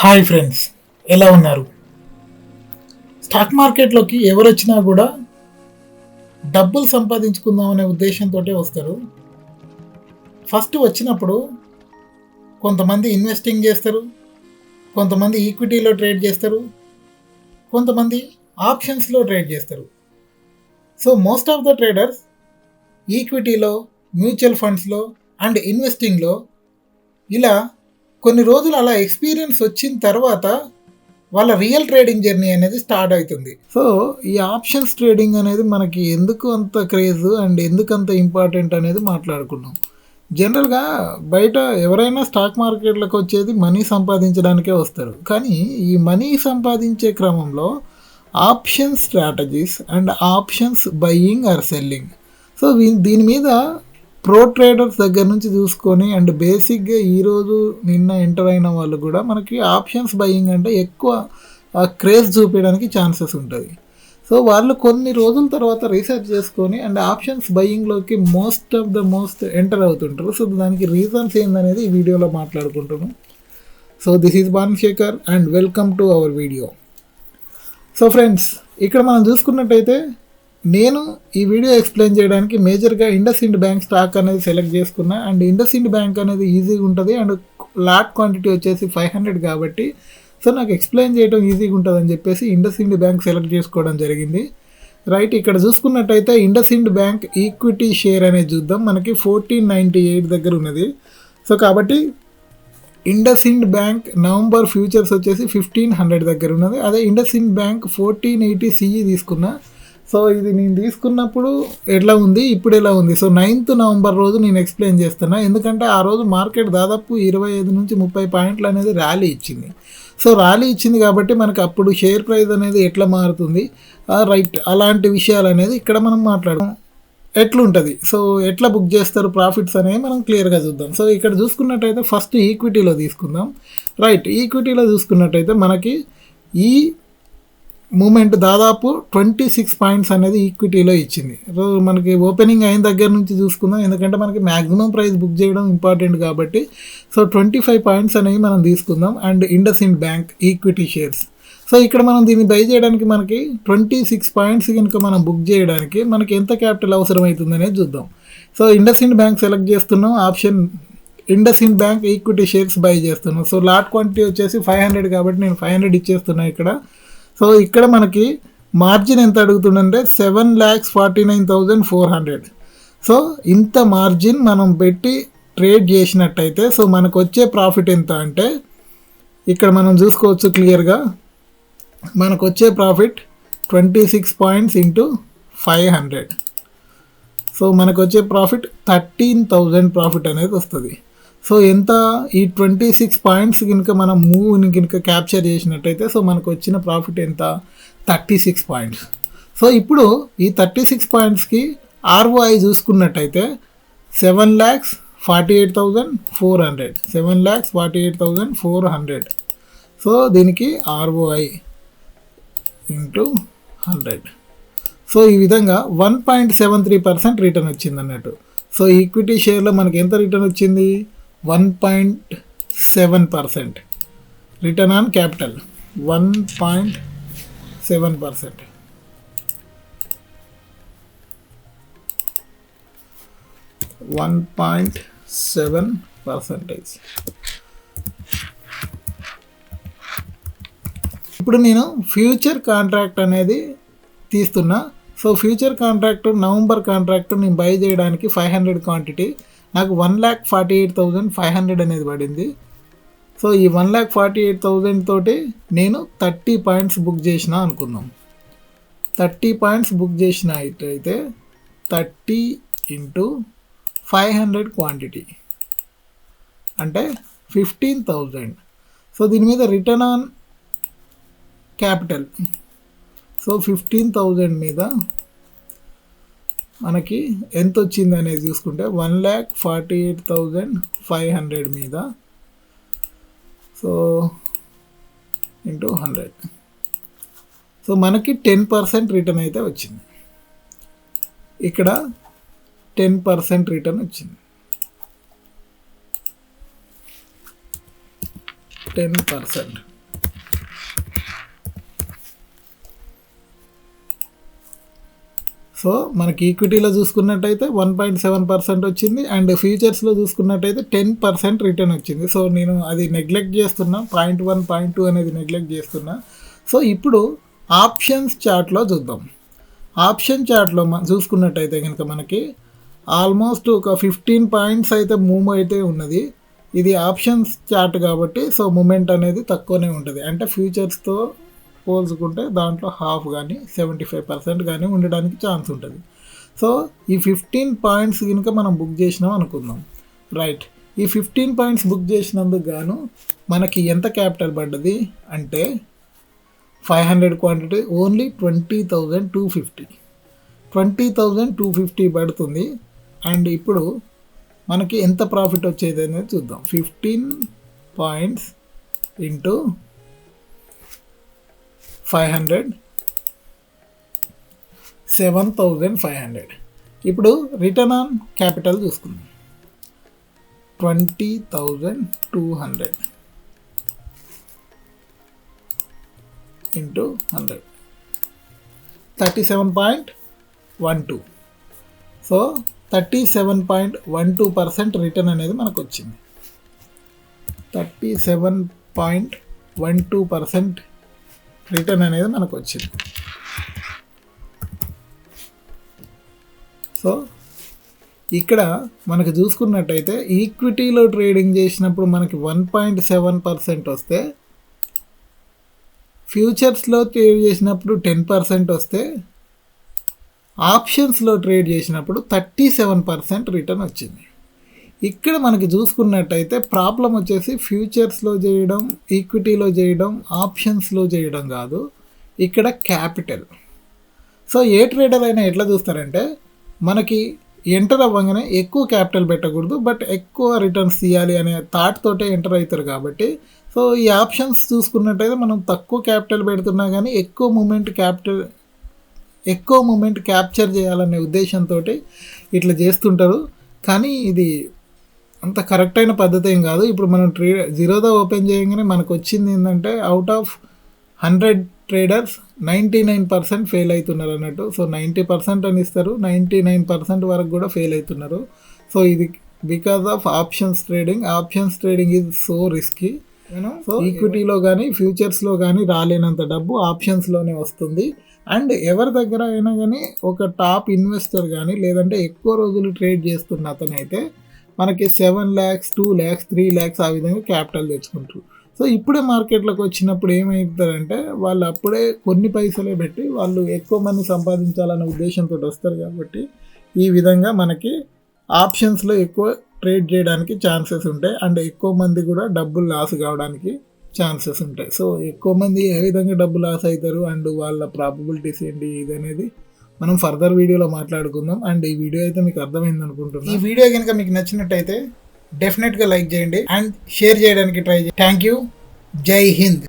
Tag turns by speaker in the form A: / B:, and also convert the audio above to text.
A: Hi friends, ఎలా ఉన్నారు? Stock మార్కెట్లోకి ఎవరు వచ్చినా కూడా డబ్బులు సంపాదించుకుందాం అనే ఉద్దేశంతో వస్తారు. ఫస్ట్ వచ్చినప్పుడు కొంతమంది ఇన్వెస్టింగ్ చేస్తారు, కొంతమంది ఈక్విటీలో ట్రేడ్ చేస్తారు, కొంతమంది ఆప్షన్స్లో ట్రేడ్ చేస్తారు. So most of the traders ఈక్విటీలో, మ్యూచువల్ ఫండ్స్లో అండ్ ఇన్వెస్టింగ్లో ఇలా కొన్ని రోజులు అలా ఎక్స్పీరియన్స్ వచ్చిన తర్వాత వాళ్ళ రియల్ ట్రేడింగ్ జర్నీ అనేది స్టార్ట్ అవుతుంది. సో ఈ ఆప్షన్స్ ట్రేడింగ్ అనేది మనకి ఎందుకు అంత క్రేజ్ అండ్ ఎందుకు అంత ఇంపార్టెంట్ అనేది మాట్లాడుకున్నాం. జనరల్గా బయట ఎవరైనా స్టాక్ మార్కెట్లకు వచ్చేది మనీ సంపాదించడానికే వస్తారు. కానీ ఈ మనీ సంపాదించే క్రమంలో option strategies and options buying or selling, so దీని మీద ప్రో ట్రేడర్స్ దగ్గర నుంచి చూసుకొని అండ్ బేసిక్గా ఈరోజు నిన్న ఎంటర్ అయిన వాళ్ళు కూడా మనకి ఆప్షన్స్ బయ్యింగ్ అంటే ఎక్కువ క్రేజ్ చూపించడానికి ఛాన్సెస్ ఉంటుంది. సో వాళ్ళు కొన్ని రోజుల తర్వాత రీసెర్చ్ చేసుకొని అండ్ ఆప్షన్స్ బయ్యింగ్లోకి మోస్ట్ ఎంటర్ అవుతుంటారు. సో దానికి రీజన్స్ ఏందనేది ఈ వీడియోలో మాట్లాడుకుంటున్నాం. So this is Bhanushekar and welcome to our video. So friends, ఇక్కడ మనం చూసుకున్నట్టయితే నేను ఈ వీడియో ఎక్స్ప్లెయిన్ చేయడానికి మేజర్గా ఇండస్ఇండ్ బ్యాంక్ స్టాక్ అనేది సెలెక్ట్ చేసుకున్నా. అండ్ ఇండస్ఇండ్ బ్యాంక్ అనేది ఈజీగా ఉంటుంది అండ్ లాట్ క్వాంటిటీ వచ్చేసి 500 కాబట్టి సో నాకు ఎక్స్ప్లెయిన్ చేయడం ఈజీగా ఉంటుంది అని చెప్పేసి ఇండస్ఇండ్ బ్యాంక్ సెలెక్ట్ చేసుకోవడం జరిగింది. రైట్, ఇక్కడ చూసుకున్నట్టయితే ఇండస్ఇండ్ బ్యాంక్ ఈక్విటీ షేర్ అనేది చూద్దాం. మనకి 1498 దగ్గర ఉన్నది. సో కాబట్టి ఇండస్ఇండ్ బ్యాంక్ నవంబర్ ఫ్యూచర్స్ వచ్చేసి 1500 దగ్గర ఉన్నది. అదే ఇండస్ఇండ్ బ్యాంక్ 1480 CE తీసుకున్నా. సో ఇది నేను తీసుకున్నప్పుడు ఎట్లా ఉంది, ఇప్పుడు ఎలా ఉంది. సో 9th నవంబర్ రోజు నేను ఎక్స్ప్లెయిన్ చేస్తున్నా, ఎందుకంటే ఆ రోజు మార్కెట్ దాదాపు 25 నుంచి 30 పాయింట్లు అనేది ర్యాలీ ఇచ్చింది. సో ర్యాలీ ఇచ్చింది కాబట్టి మనకు అప్పుడు షేర్ ప్రైస్ అనేది ఎట్లా మారుతుంది, రైట్, అలాంటి విషయాలు అనేది ఇక్కడ మనం మాట్లాడదాం. ఎట్లుంటుంది, సో ఎట్లా బుక్ చేస్తారు ప్రాఫిట్స్ అనేవి మనం క్లియర్గా చూద్దాం. సో ఇక్కడ చూసుకున్నట్టయితే ఫస్ట్ ఈక్విటీలో తీసుకుందాం. రైట్, ఈక్విటీలో చూసుకున్నట్టయితే మనకి ఈ మూమెంట్ దాదాపు 26 పాయింట్స్ అనేది ఈక్విటీలో ఇచ్చింది. సో మనకి ఓపెనింగ్ అయిన దగ్గర నుంచి చూసుకుందాం, ఎందుకంటే మనకి మ్యాక్సిమం ప్రైస్ బుక్ చేయడం ఇంపార్టెంట్ కాబట్టి. సో 25 పాయింట్స్ అనేవి మనం తీసుకుందాం. And IndusInd bank equity shares, so ఇక్కడ మనం దీన్ని బై చేయడానికి మనకి 26 పాయింట్స్ కనుక మనం బుక్ చేయడానికి మనకి ఎంత క్యాపిటల్ అవసరం అవుతుంది అనేది చూద్దాం. సో ఇండస్ఇండ్ బ్యాంక్ సెలెక్ట్ చేస్తున్నాం, option IndusInd bank equity shares by చేస్తున్నాం. సో లాట్ క్వాంటిటీ వచ్చేసి 500 కాబట్టి నేను 500 ఇచ్చేస్తున్నా ఇక్కడ. సో ఇక్కడ మనకి మార్జిన్ ఎంత అడుగుతుందంటే 7,49,400. సో ఇంత మార్జిన్ మనం పెట్టి ట్రేడ్ చేసినట్టయితే సో మనకు వచ్చే ప్రాఫిట్ ఎంత అంటే ఇక్కడ మనం చూసుకోవచ్చు క్లియర్గా. మనకు వచ్చే ప్రాఫిట్ 26 పాయింట్స్ ఇంటూ 500. సో మనకు వచ్చే ప్రాఫిట్ 13,000 ప్రాఫిట్ అనేది వస్తుంది. సో ఎంత, ఈ 26 పాయింట్స్ కనుక మనం మూవ్ని కనుక క్యాప్చర్ చేసినట్టయితే సో మనకు వచ్చిన ప్రాఫిట్ ఎంత, 36 పాయింట్స్. సో ఇప్పుడు ఈ 36 పాయింట్స్కి ROI చూసుకున్నట్టయితే 7,48,400, 7,48,400. సో దీనికి ROI ఇంటూ 100. సో ఈ విధంగా 1.73% రిటర్న్ వచ్చింది అన్నట్టు. సో ఈక్విటీ షేర్లో మనకి ఎంత రిటర్న్ వచ్చింది, 1.7% రిటర్న్ ఆన్ క్యాపిటల్, 1.7%. ఇప్పుడు నేను ఫ్యూచర్ కాంట్రాక్ట్ అనేది తీస్తున్నా. So future contract November contract నేను బై చేయడానికి 500 క్వాంటిటీ, నాకు 1,48,500 అనేది పడింది. సో ఈ 1,48,000 తోటి నేను 30 పాయింట్స్ బుక్ చేసిన అనుకుందాం. 30 పాయింట్స్ బుక్ చేసిన అయితే 30 ఇంటూ 500 క్వాంటిటీ అంటే 15,000. సో దీని మీద రిటర్న్ ఆన్ క్యాపిటల్, సో 15,000 మీద మనకి ఎంత వచ్చింది అనేది చూసుకుంటే 1,48,500 మీద సో ఇంటూ 100. సో మనకి 10% రిటర్న్ అయితే వచ్చింది. ఇక్కడ 10% రిటర్న్ వచ్చింది. 10%. సో మనకి ఈక్విటీలో చూసుకున్నట్టయితే 1.7% వచ్చింది అండ్ ఫ్యూచర్స్లో చూసుకున్నట్టయితే 10% రిటర్న్ వచ్చింది. సో నేను అది నెగ్లెక్ట్ చేస్తున్నా, 0.1 0.2 అనేది నెగ్లెక్ట్ చేస్తున్నా. సో ఇప్పుడు ఆప్షన్స్ చార్ట్లో చూద్దాం. ఆప్షన్ చార్ట్లో చూసుకున్నట్టయితే కనుక మనకి ఆల్మోస్ట్ ఒక 15 పాయింట్స్ అయితే మూవ్ అయితే ఉన్నది. ఇది ఆప్షన్స్ చార్ట్ కాబట్టి సో మూమెంట్ అనేది తక్కువనే ఉంటుంది. అంటే ఫ్యూచర్స్తో పోల్చుకుంటే దాంట్లో హాఫ్ కానీ 75% కానీ ఉండడానికి ఛాన్స్ ఉంటుంది. సో ఈ 15 పాయింట్స్ కనుక మనం బుక్ చేసినాం అనుకుందాం, రైట్. ఈ 15 పాయింట్స్ బుక్ చేసినందుకు గాను మనకి ఎంత క్యాపిటల్ పడ్డది అంటే 500 క్వాంటిటీ ఓన్లీ 20,250 20,250 పడుతుంది. అండ్ ఇప్పుడు మనకి ఎంత ప్రాఫిట్ వచ్చేది అనేది చూద్దాం. 15 పాయింట్స్ ఇంటూ 500 7,500. ఇప్పుడు రిటర్న్ ఆన్ క్యాపిటల్ చూసుకుందాం. 20,200 ఇంటూ 100 37.12. సో 37.12% రిటర్న్ అనేది మనకు వచ్చింది. 37.12% రిటర్న్ అనేది మనకు వచ్చింది. సో ఇక్కడ మనకు చూసుకున్నట్టయితే ఈక్విటీలో ట్రేడింగ్ చేసినప్పుడు మనకి 1.7% వస్తే, ఫ్యూచర్స్లో ట్రేడ్ చేసినప్పుడు 10% వస్తే, ఆప్షన్స్లో ట్రేడ్ చేసినప్పుడు 37% రిటర్న్ వచ్చింది. ఇక్కడ మనకి చూసుకున్నట్టయితే ప్రాబ్లం వచ్చేసి ఫ్యూచర్స్లో చేయడం, ఈక్విటీలో చేయడం, ఆప్షన్స్లో చేయడం కాదు, ఇక్కడ క్యాపిటల్. సో ఏ ట్రేడర్ అయినా ఎట్లా చూస్తారంటే మనకి ఎంటర్ అవ్వగానే ఎక్కువ క్యాపిటల్ పెట్టకూడదు, బట్ ఎక్కువ రిటర్న్స్ తీయాలి అనే థాట్ తోటే ఎంటర్ అవుతారు. కాబట్టి సో ఈ ఆప్షన్స్ చూసుకున్నట్టయితే మనం తక్కువ క్యాపిటల్ పెడుతున్నా కానీ ఎక్కువ మూమెంట్ క్యాప్చర్ చేయాలనే ఉద్దేశంతో ఇట్లా చేస్తుంటారు. కానీ ఇది అంత కరెక్ట్ అయిన పద్ధతి ఏం కాదు. ఇప్పుడు మనం జీరోదా ఓపెన్ చేయగానే మనకు వచ్చింది ఏంటంటే అవుట్ ఆఫ్ 100 ట్రేడర్స్ 99% ఫెయిల్ అవుతున్నారు అన్నట్టు. సో 90% అని ఇస్తారు, 99% వరకు కూడా ఫెయిల్ అవుతున్నారు. సో ఇది because of options trading is so risky. So ఈక్విటీలో కానీ ఫ్యూచర్స్లో కానీ రాలేనంత డబ్బు ఆప్షన్స్లోనే వస్తుంది. అండ్ ఎవరి దగ్గర అయినా కానీ ఒక టాప్ ఇన్వెస్టర్ కానీ లేదంటే ఎక్కువ రోజులు ట్రేడ్ చేస్తున్న అతనైతే మనకి 7 lakhs 2 lakhs 3 lakhs ఆ విధంగా క్యాపిటల్ తెచ్చుకుంటారు. సో ఇప్పుడే మార్కెట్లోకి వచ్చినప్పుడు ఏమవుతారంటే వాళ్ళు అప్పుడే కొన్ని పైసలే పెట్టి వాళ్ళు ఎక్కువ మంది సంపాదించాలనే ఉద్దేశంతో వస్తారు. కాబట్టి ఈ విధంగా మనకి ఆప్షన్స్లో ఎక్కువ ట్రేడ్ చేయడానికి ఛాన్సెస్ ఉంటాయి అండ్ ఎక్కువ మంది కూడా డబ్బులు లాస్ కావడానికి ఛాన్సెస్ ఉంటాయి. సో ఎక్కువ మంది ఏ విధంగా డబ్బు లాస్ అవుతారు అండ్ వాళ్ళ ప్రాబబిలిటీస్ ఏంటి ఇది అనేది మనం ఫర్దర్ వీడియోలో మాట్లాడుకుందాం. అండ్ ఈ వీడియో అయితే మీకు అర్థమైంది అనుకుంటున్నాను. ఈ వీడియో కనుక మీకు నచ్చినట్టయితే డెఫినెట్గా లైక్ చేయండి అండ్ షేర్ చేయడానికి ట్రై చేయండి. Thank you. జై హింద్.